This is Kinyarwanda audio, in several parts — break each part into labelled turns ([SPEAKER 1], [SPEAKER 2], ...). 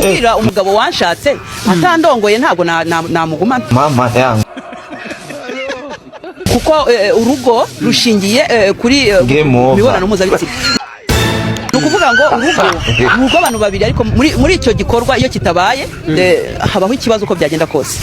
[SPEAKER 1] kubwira umugabo wanshatse atandongoye ntago namugumana
[SPEAKER 2] mama yangu
[SPEAKER 1] kuko urugo rushingiye kuri mibonano mpuzabitsina nukuvuga ngo urugo abantu babiri ariko muri icyo gikorwa iyo kitabaye habaho ikibazo uko byagenda kose.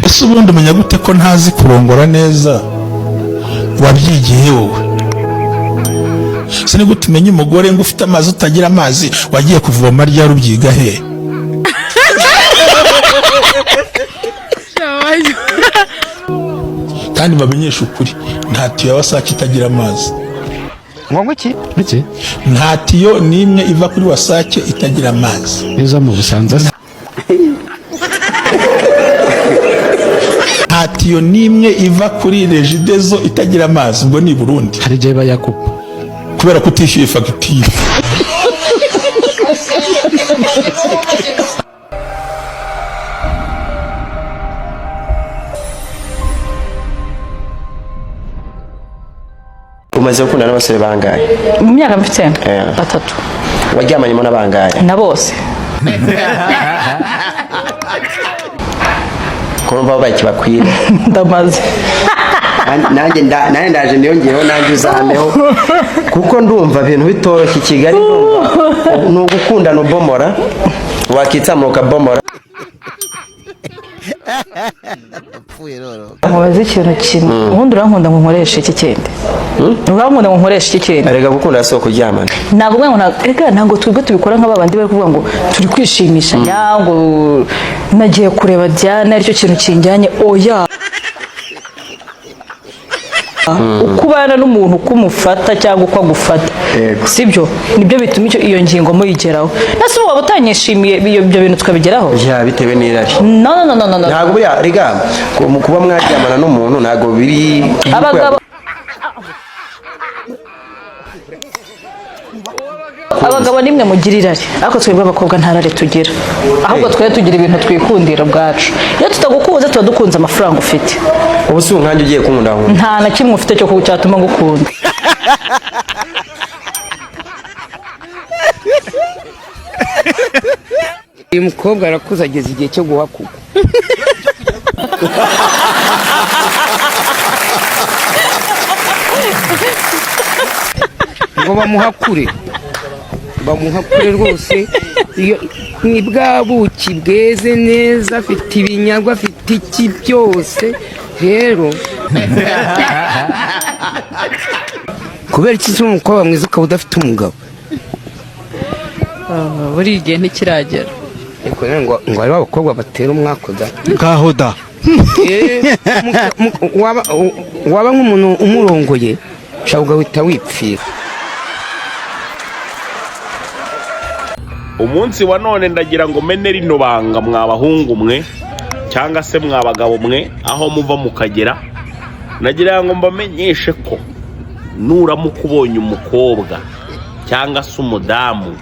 [SPEAKER 3] ese ubundi umenya gute ko ntazi kurongora neza wabyigiye wowe? Sine gute umenya umugore ngo ufite amazi utagira amazi wagiye kuvoma rya rubyiga he? Kandi bamenyesha ukuri nta tiyo ya wasake itagira amazi.
[SPEAKER 2] Ngo iki?
[SPEAKER 3] Nta tiyo nimwe iva kuri wasake itagira amazi.
[SPEAKER 2] Iza mu Busanza.
[SPEAKER 3] Nta tiyo nimwe iva kuri Regideso itagira amazi ngo ni Burundi.
[SPEAKER 2] Hari je bayakupa.
[SPEAKER 3] Kubera kutishyuye fagitire.
[SPEAKER 4] Umaze gukundana n'abasore bangahe?
[SPEAKER 5] Mu myaka mfite 3.
[SPEAKER 4] Waryamanyemo n'abangahe?
[SPEAKER 5] Na bose.
[SPEAKER 4] Kumva babaye kibakwira.
[SPEAKER 5] Ndamaze.
[SPEAKER 4] Nanjye ndaje ndiyongeyeho nanjye uzambeho kuko ndumva ibintu bitoroshye Kigali no gukunda no bomora wakitsamuka bomora.
[SPEAKER 5] Mubaze ikintu kimwe ubundi urankunda ngo nkoreshe iki kindi? Urankunda ngo nkoreshe iki kindi?
[SPEAKER 4] Arega gukunda so kuryamana.
[SPEAKER 5] Navuga ngo ntago twebwe tubikora nk'ababandi bari kuvuga ngo turi kwishimisha nyango nagiye kureba Diana aricyo kintu kinjyanye oya. Ukubana n'umuntu kumufata cyangwa uko agufata sibyo nibyo bituma iyo ngingo muyigeraho. Nase waba utanyishimiye ibyo bintu tukabigeraho
[SPEAKER 4] ya bitewe n'irari.
[SPEAKER 5] No
[SPEAKER 4] ntago bya riga kuba mwaryamana n'umuntu ntago biri
[SPEAKER 5] abagabo nimwe mugira irari ariko twebwe abakobwa nta rari tugira ahubwo twe tugira ibintu twikundira bwacu. Iyo tutagukunze tuba dukunze amafaranga ufite.
[SPEAKER 4] Ubu si unkanje ugiye kunkunda aho
[SPEAKER 5] nta na kimwe ufite cyo cyatuma ngukunda.
[SPEAKER 6] Uyu mukobwa arakuze ageze igihe cyo guhakuka. Ngo bamuhakure rwose ni bwa buki bweze neza afite ibinyagwa afite iki byose rero kubera iki umukobwa mwiza ukaba udafite umugabo
[SPEAKER 5] buri igihe ntikiragera
[SPEAKER 6] ngo ari abakobwa batera umwakoda
[SPEAKER 2] Gahoda.
[SPEAKER 6] waba nk'umuntu umurongoye ushobora guhita wipfira.
[SPEAKER 7] Umunsi wa none ndagira ngo mene rino banga mwabahungu mwe cyangwa se mwabagabo mwe aho muva mukagera, nagira ngo mbamenyeshe ko nuramuka ubonye umukobwa cyangwa se umudamu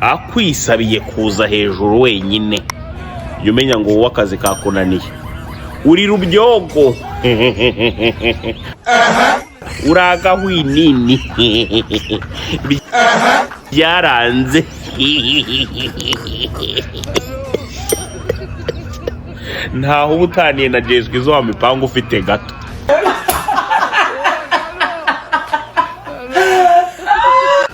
[SPEAKER 7] akwisabiye kuza hejuru wenyine, jya umenya ngo wowe akazi kakunaniye, uri rubyogo uragahwinini byaranze ntaho ubutaniye na Jeswe izo wa mipanga ufite gato.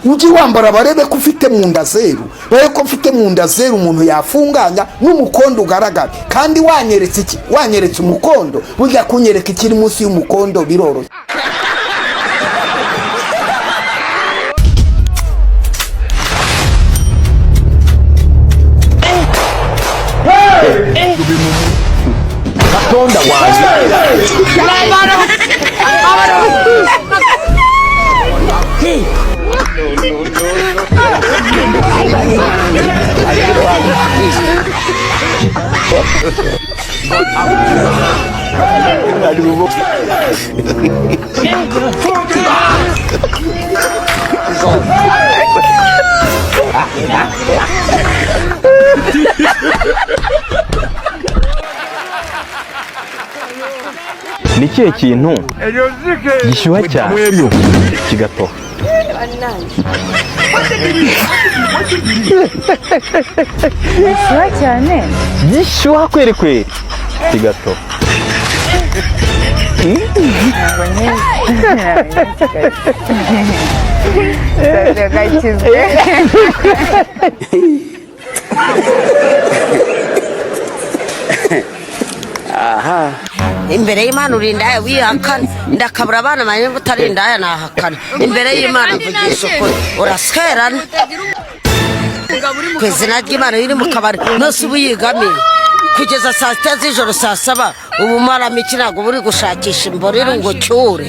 [SPEAKER 8] Ujye wambara barebe ko ufite mu nda zeru, barebe ko ufite mu nda zeru umuntu yafunganya n'umukondo ugaragara. Kandi wanyeretse iki? Wanyeretse umukondo, burya kunyereka ikiri munsi y'umukondo biroroshye.
[SPEAKER 4] Katonda wanjye ni kihe kintu gishyuha cyane kigatoha?
[SPEAKER 5] Bishyuha cyane.
[SPEAKER 2] gishyuha kweri kweri kigato
[SPEAKER 5] Ntabwo gakizwe.
[SPEAKER 9] imbere y'Imana urinda wihakana ndakabura abana manye utarinda nahakana imbere y'Imana mvugisha ukuri uraswerana ku izina ry'Imana iri mu kabari nose ubu yigamiye kugeza saa sita z'ijoro saa saba ubu maramo iki ntabwo buri gushakisha imborere ngo cyure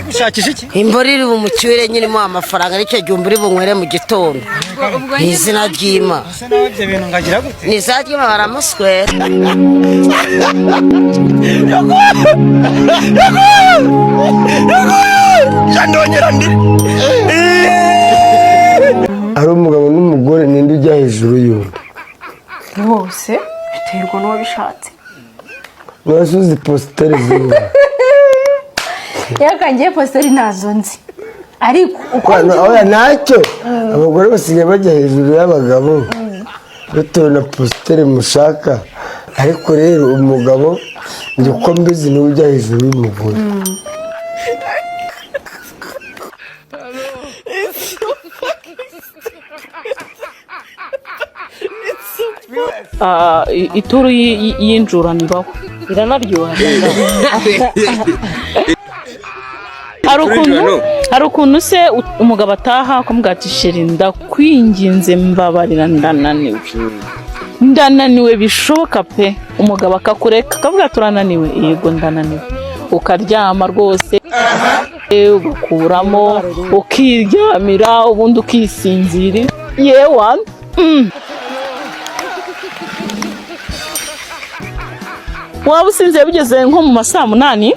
[SPEAKER 2] gushakisha iki
[SPEAKER 9] imborere ubu mu cyure nyine mu amafaranga nicyo gihe uri bunywere mu gitondo ni izina ry'Imana
[SPEAKER 2] ibyo bintu ngagira gute
[SPEAKER 9] ni izina ry'Imana baramuswera
[SPEAKER 4] ari umugabo n'umugore ninde ujya hejuru y'undi
[SPEAKER 5] Bose biterwa n'uwabishatse.
[SPEAKER 4] mwasuzi positeri zimwe
[SPEAKER 5] Yakangiye positeri nazo nzi. Ariko uko
[SPEAKER 4] oya ntacyo abagore basigaye bajya hejuru y'abagabo bitewe na positeri mushaka ariko rero umugabo njye uko mbizi niwe ujya hejuru y'umugore
[SPEAKER 5] ituru y'injuraniraho iranaryoha. Hari ukuntu se umugabo ataha akamubwira ati sheri ndakwinginze mbabarira ndananiwe bishoboka pe umugabo akakureka akavuga turananiwe yego ndananiwe ukaryama rwose ugakuramo ukiryamira ubundi ukisinzira yewe waba usinziye bigeze nko mu masaha 8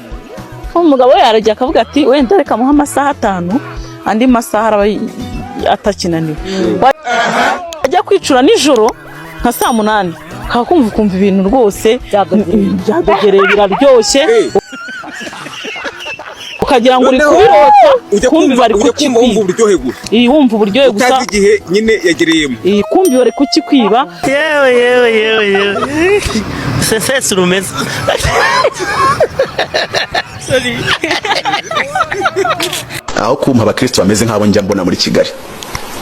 [SPEAKER 5] umugabo yarajya akavuga ati wenda reka muha amasaha 5 andi masaha araba atakinaniwe ajya kwicura nijoro nka saa 8 kakumva ibintu rwose byadogereye biraryoshye ukagira ngo uri kubirota kumbi bari kukimva
[SPEAKER 2] uburyohe gusa
[SPEAKER 5] wumva uburyohe gusa
[SPEAKER 2] utazi igihe nyine yagereyemo
[SPEAKER 5] kumbi bari kukikwiba
[SPEAKER 10] yewe sese rumeze
[SPEAKER 11] aho kumpa abakristo bameze nk'abo njya mbona muri Kigali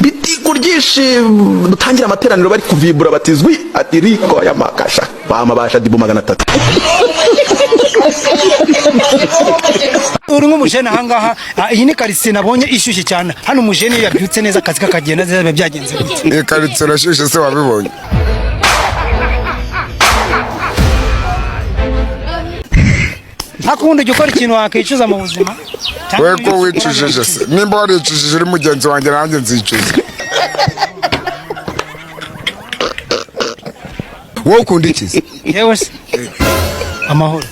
[SPEAKER 11] bitigo ryinshi dutangira amateraniro bari kuvibura batizwi ati riko ya makasha bamabasha dibu 300
[SPEAKER 2] uri nk'umujene ahangaha iyi ni karitsiye nabonye ishyushye cyane hano umujene yabyutse neza akazi kakagenda neza byagenze gute
[SPEAKER 8] iyi karitsiye irashyushye se wabibonye
[SPEAKER 2] hakundi ujya ukora ikintu wakicuza mu buzima
[SPEAKER 8] we ko wicujije se nimba waricujije uri mugenzi wanjye nanjye nzicuza wowe ukunda iki
[SPEAKER 2] yewe se amahoro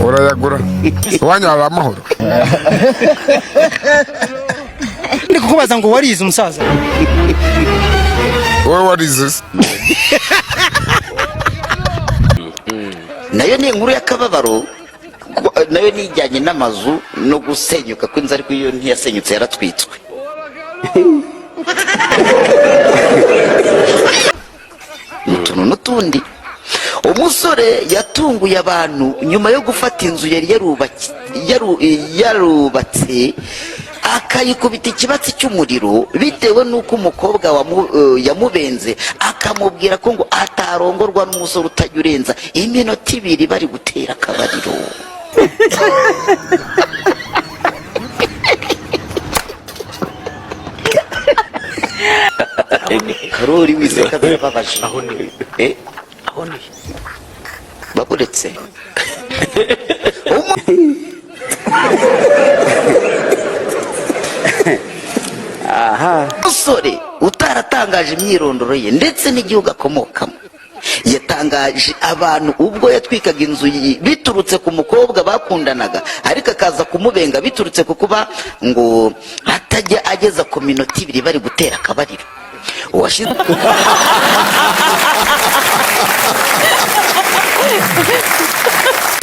[SPEAKER 8] urayagura wanyara amahoro
[SPEAKER 2] ndi kukubaza ngo warize umusaza
[SPEAKER 8] wowe warize se
[SPEAKER 12] nayo ni inkuru y'akababaro nayo nijyanye n'amazu no gusenyuka kw'inzu ariko iyo ntiyasenyutse yaratwitswe utuntu n'utundi umusore yatunguye abantu nyuma yo gufata inzu yari yarubatse akayikubita ikibatsi cy'umuriro bitewe n'uko umukobwa yamubenze akamubwira ko ngo atarongorwa n'umusore utajya urenza iminota 2 bari gutera akabariro Karori wiseka birababaje aho ni baburetse umusore utaratangaje imyirondoro ye ndetse n'igihugu akomokamo yatangaje abantu ubwo yatwikaga inzu biturutse ku mukobwa bakundanaga ariko akaza kumubenga biturutse ku kuba ngo atajya ageza ku minota 2 bari gutera akabariro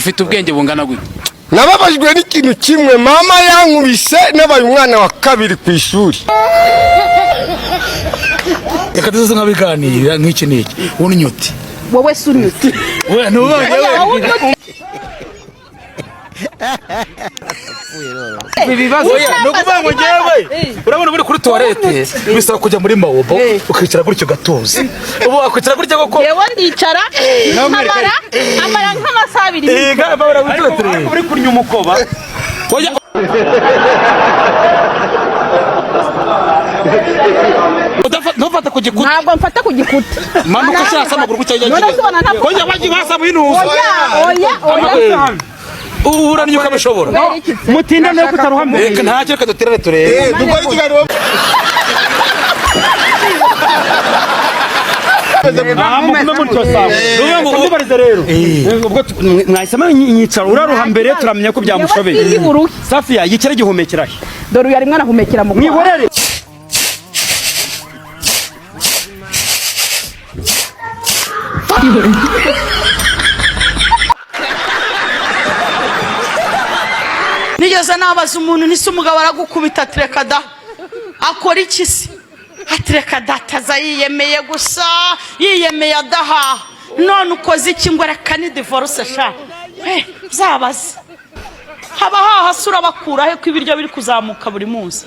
[SPEAKER 2] ufite ubwenge bungana gute?
[SPEAKER 4] nababajwe n'ikintu kimwe, mama yankubise nabaye umwana wa kabiri ku ishuri.
[SPEAKER 2] Reka tuze nkabiganira nk'iki n'iki. Unyuti
[SPEAKER 5] wowe sunyuti
[SPEAKER 2] we ntubonye
[SPEAKER 6] ibibazo
[SPEAKER 2] no kuvuga ngo ngewe urabona muri kuri toilette bisaba kujya muri mawobo ukicara gutyo gatuza. Ubu wakwicara gutyo koko
[SPEAKER 5] yewe ndicara amara nk'amasaha 2
[SPEAKER 2] gabara witere
[SPEAKER 7] uri kurya umukoba
[SPEAKER 2] oya ntufata ku gikuta.
[SPEAKER 5] Ntabwo mfata ku gikuta.
[SPEAKER 2] Manuka cyasa amaguru gucya yagiye. Oya bagiye basa mu intuza.
[SPEAKER 5] Oya.
[SPEAKER 2] Uranyuka bishobora.
[SPEAKER 6] mutinda no kutaruhamye.
[SPEAKER 2] Reka ntacyo reka duterere turebe.
[SPEAKER 4] dukora ikiganiro.
[SPEAKER 6] ubwo mwahisemo inyicaro uraruha mbere turamenya ko byamushobeye. Safiya yikere gihumekera he?
[SPEAKER 5] Dore yari mwana humekera mu
[SPEAKER 6] mwihorere.
[SPEAKER 5] nigeze nabaza umuntu nise umugabo aragukubita atireka da akora iki se? Atireka da ataza yiyemeye gusa yiyemeye adaha none ukoze iki ngo reka ni divorce sha zabaze haba hahasura bakura he ko ibiryo biri kuzamuka buri munsi.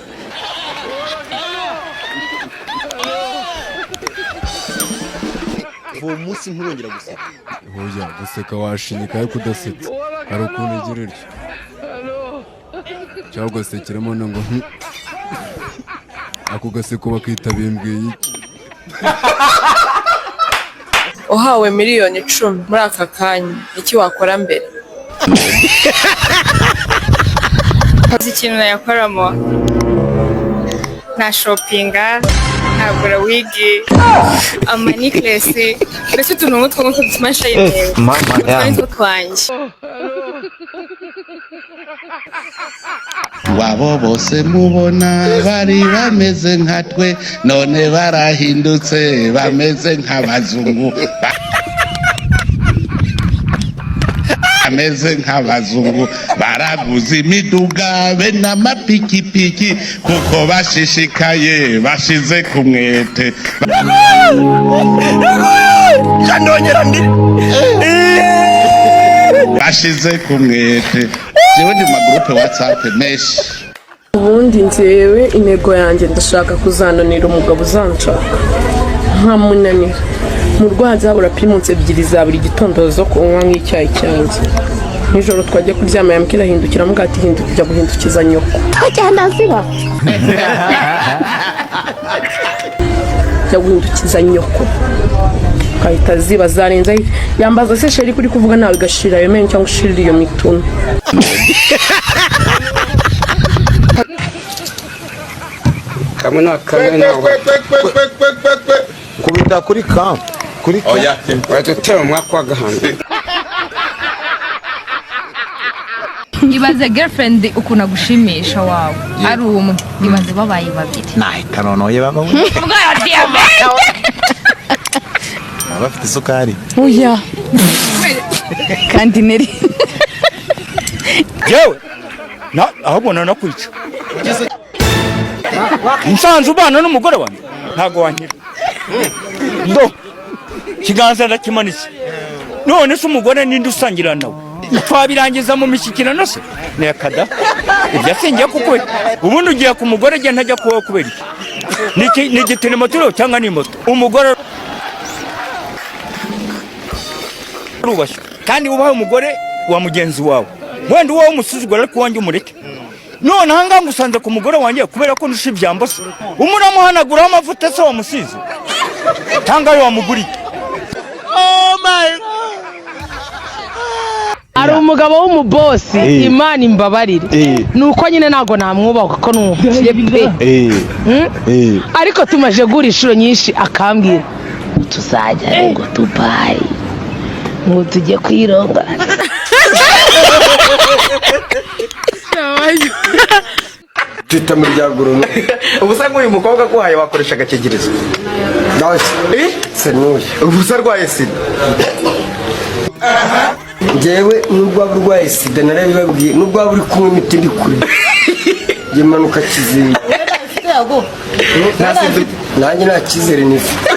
[SPEAKER 13] uwo munsi nturongera guseka. Hoya guseka washinyika ariko udasetse hari ukuntu igira iryo cyangwa ugasekeramo ngo ako gaseko bakita bimbwiye iki.
[SPEAKER 14] uhawe miliyoni 10 muri aka kanya iki wakora mbere?
[SPEAKER 15] ikintu nayakoramo na shoppinga nagura wigi amaniklesi mbese utuntu nk'utwo nk'uko dutuma shayinera utwo twanjye.
[SPEAKER 16] wabo bose mubona bari bameze nka twe none barahindutse bameze nk'abazungu bameze nk'abazungu baraguze imiduga be n'amapikipiki kuko bashishikaye bashize ku mwete. bashize ku mwete. jewe ndi magroupe WhatsApp menshi.
[SPEAKER 14] ubundi nzewe intego yanjye ndashaka kuzananira umugabo uzanshaka nkamunanira mu rwanza habura primus 2 za buri gitondo zo kunywa nk'icyayi cyanjye. Nijoro twajya kuryama yambwira hindukira mugati hindukira guhindukiza nyoko agenda ziba guhindukiza nyoko kahita ziba zarenza yambaza se sheri kuri kuvuga nawe gashira yo menye cyangwa ushirira iyo mitunu.
[SPEAKER 6] kamwe na
[SPEAKER 13] kubita kuri camp kuri
[SPEAKER 6] oya batutera umwaka wa gahanga.
[SPEAKER 15] ibaze girlfriend ukuna gushimisha wawe ari umwe ibaze babaye babiri
[SPEAKER 13] nahita nonoye baba
[SPEAKER 15] ubwo ya diabete
[SPEAKER 13] bafite isukari.
[SPEAKER 5] Oya kandi neri
[SPEAKER 6] yewe na ahubwo nakwica nsanze ubana n'umugore wanjye ntago wankira ndo kiganza ndakimanitse none se umugore ninde usangira nawe twabirangiza mu mishyikirano se nekada ibyo asingiye kuko ubundi ugiye ku mugore agenda ajya kuba kubera iki ni igitini moto cyangwa ni moto umugore rubashye kandi ubaye umugore wa mugenzi wawe wenda uwo umusuzugura ariko wanjye umureke none hanga ngusanze ku mugore wanjye kubera ko nusha ibyambo se umuramuhanaguraho amavuta se wamusize tanga yo wamuguriye.
[SPEAKER 10] Oh my
[SPEAKER 17] ari umugabo w'umubosi Imana imbabarire nuko nyine nago namwubaha ko nukiye pe ariko tumaje gura inshuro nyinshi akambwira tuzajya ngo Dubai ngo tujye kwironga
[SPEAKER 4] twita muri ryaguru.
[SPEAKER 11] ubusa nk'uyu mukobwa kuhaye wakoresha agakingirizo
[SPEAKER 4] se nuye
[SPEAKER 11] ubusa rwaye sida.
[SPEAKER 4] njyewe nubwo waba urwaye sida narabibabwiye nubwo waba uri kunywa imiti ndi kure njye manuka Kizinga nanjye nta cyizere nifite